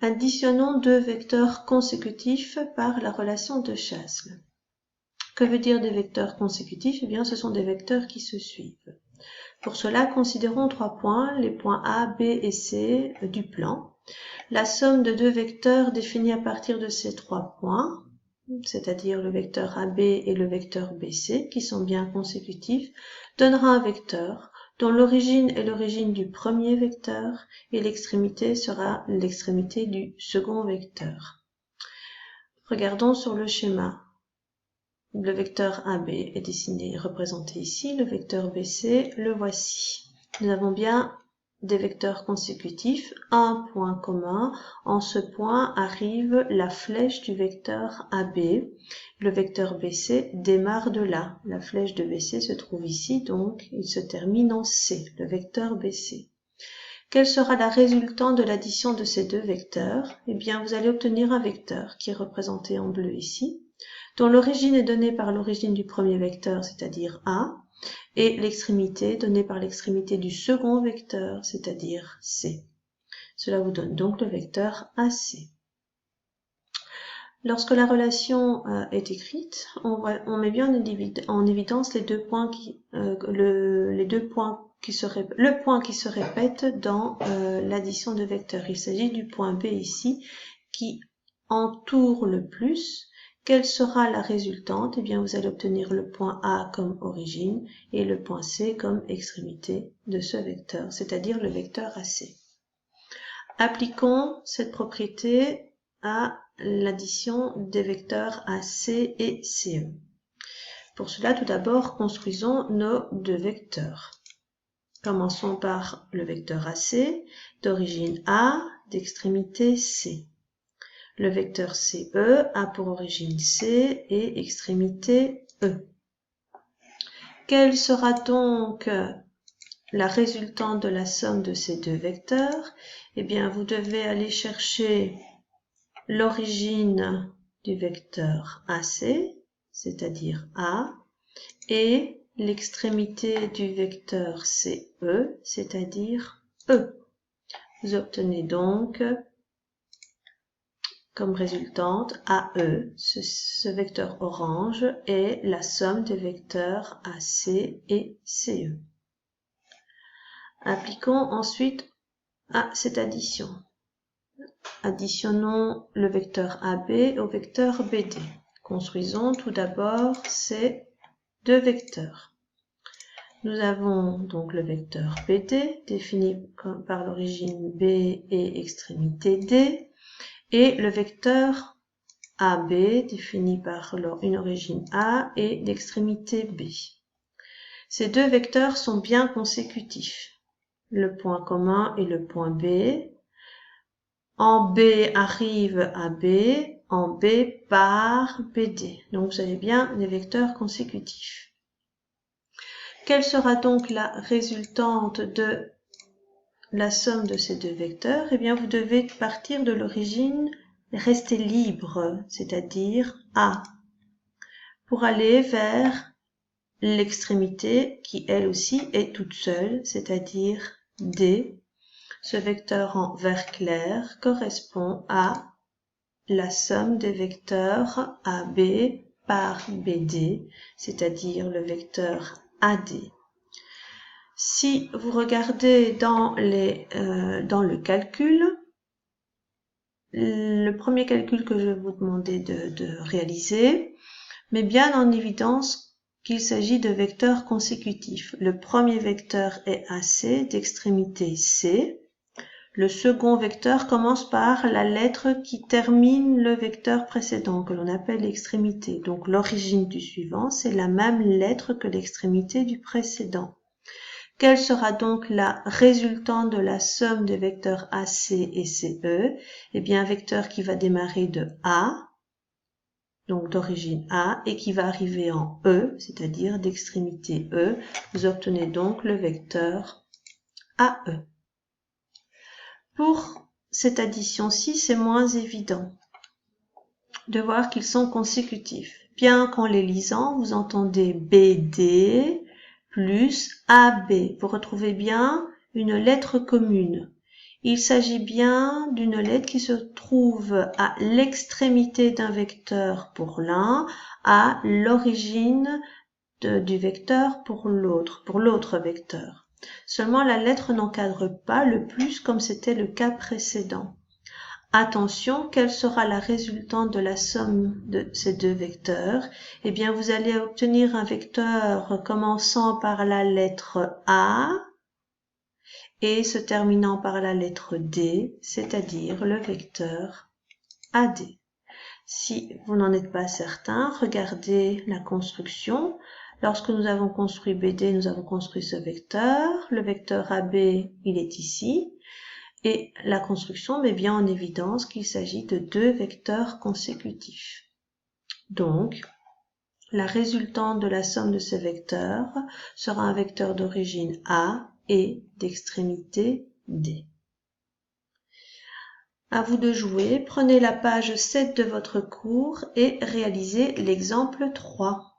Additionnons deux vecteurs consécutifs par la relation de Chasles. Que veut dire des vecteurs consécutifs? Eh bien, ce sont des vecteurs qui se suivent. Pour cela, considérons 3 points, les points A, B et C du plan. La somme de deux vecteurs définis à partir de ces 3 points, c'est-à-dire le vecteur AB et le vecteur BC, qui sont bien consécutifs, donnera un vecteur dont l'origine est l'origine du premier vecteur et l'extrémité sera l'extrémité du second vecteur. Regardons sur le schéma. Le vecteur AB est dessiné, représenté ici, le vecteur BC, le voici. Nous avons bien des vecteurs consécutifs, un point commun. En ce point arrive la flèche du vecteur AB. Le vecteur BC démarre de là. La flèche de BC se trouve ici, donc il se termine en C, le vecteur BC. Quelle sera la résultante de l'addition de ces deux vecteurs? Eh bien, vous allez obtenir un vecteur qui est représenté en bleu ici, dont l'origine est donnée par l'origine du premier vecteur, c'est-à-dire A, et l'extrémité donnée par l'extrémité du second vecteur, c'est-à-dire C. Cela vous donne donc le vecteur AC. Lorsque la relation est écrite, on met bien en évidence le point qui se répète dans l'addition de vecteurs. Il s'agit du point B ici qui entoure le plus. Quelle sera la résultante? Eh bien, vous allez obtenir le point A comme origine et le point C comme extrémité de ce vecteur, c'est-à-dire le vecteur AC. Appliquons cette propriété à l'addition des vecteurs AC et CE. Pour cela, tout d'abord, construisons nos deux vecteurs. Commençons par le vecteur AC, d'origine A, d'extrémité C. Le vecteur CE a pour origine C et extrémité E. Quelle sera donc la résultante de la somme de ces deux vecteurs? Eh bien, vous devez aller chercher l'origine du vecteur AC, c'est-à-dire A, et l'extrémité du vecteur CE, c'est-à-dire E. Vous obtenez donc comme résultante AE, ce vecteur orange est la somme des vecteurs AC et CE. Appliquons ensuite à cette addition. Additionnons le vecteur AB au vecteur BD. Construisons tout d'abord ces deux vecteurs. Nous avons donc le vecteur BD défini par l'origine B et extrémité D et le vecteur AB défini par une origine A et l'extrémité B. Ces deux vecteurs sont bien consécutifs. Le point commun est le point B. En B arrive AB, en B part BD. Donc vous avez bien des vecteurs consécutifs. Quelle sera donc la résultante de la somme de ces deux vecteurs? Eh bien, vous devez partir de l'origine, rester libre, c'est-à-dire A, pour aller vers l'extrémité qui, elle aussi, est toute seule, c'est-à-dire D. Ce vecteur en vert clair correspond à la somme des vecteurs AB par BD, c'est-à-dire le vecteur AD. Si vous regardez dans le calcul, le premier calcul que je vais vous demander de réaliser met bien en évidence qu'il s'agit de vecteurs consécutifs. Le premier vecteur est AC d'extrémité C. Le second vecteur commence par la lettre qui termine le vecteur précédent, que l'on appelle l'extrémité. Donc l'origine du suivant, c'est la même lettre que l'extrémité du précédent. Quelle sera donc la résultante de la somme des vecteurs AC et CE? Eh bien, un vecteur qui va démarrer de A, donc d'origine A, et qui va arriver en E, c'est-à-dire d'extrémité E. Vous obtenez donc le vecteur AE. Pour cette addition-ci, c'est moins évident de voir qu'ils sont consécutifs. Bien qu'en les lisant, vous entendez BD plus AB. Vous retrouvez bien une lettre commune. Il s'agit bien d'une lettre qui se trouve à l'extrémité d'un vecteur pour l'un, à l'origine du vecteur pour l'autre vecteur. Seulement, la lettre n'encadre pas le plus comme c'était le cas précédent. Attention, quelle sera la résultante de la somme de ces deux vecteurs? Eh bien, vous allez obtenir un vecteur commençant par la lettre A et se terminant par la lettre D, c'est-à-dire le vecteur AD. Si vous n'en êtes pas certain, regardez la construction. Lorsque nous avons construit BD, nous avons construit ce vecteur. Le vecteur AB, il est ici. Et la construction met bien en évidence qu'il s'agit de deux vecteurs consécutifs. Donc, la résultante de la somme de ces vecteurs sera un vecteur d'origine A et d'extrémité D. À vous de jouer, prenez la page 7 de votre cours et réalisez l'exemple 3.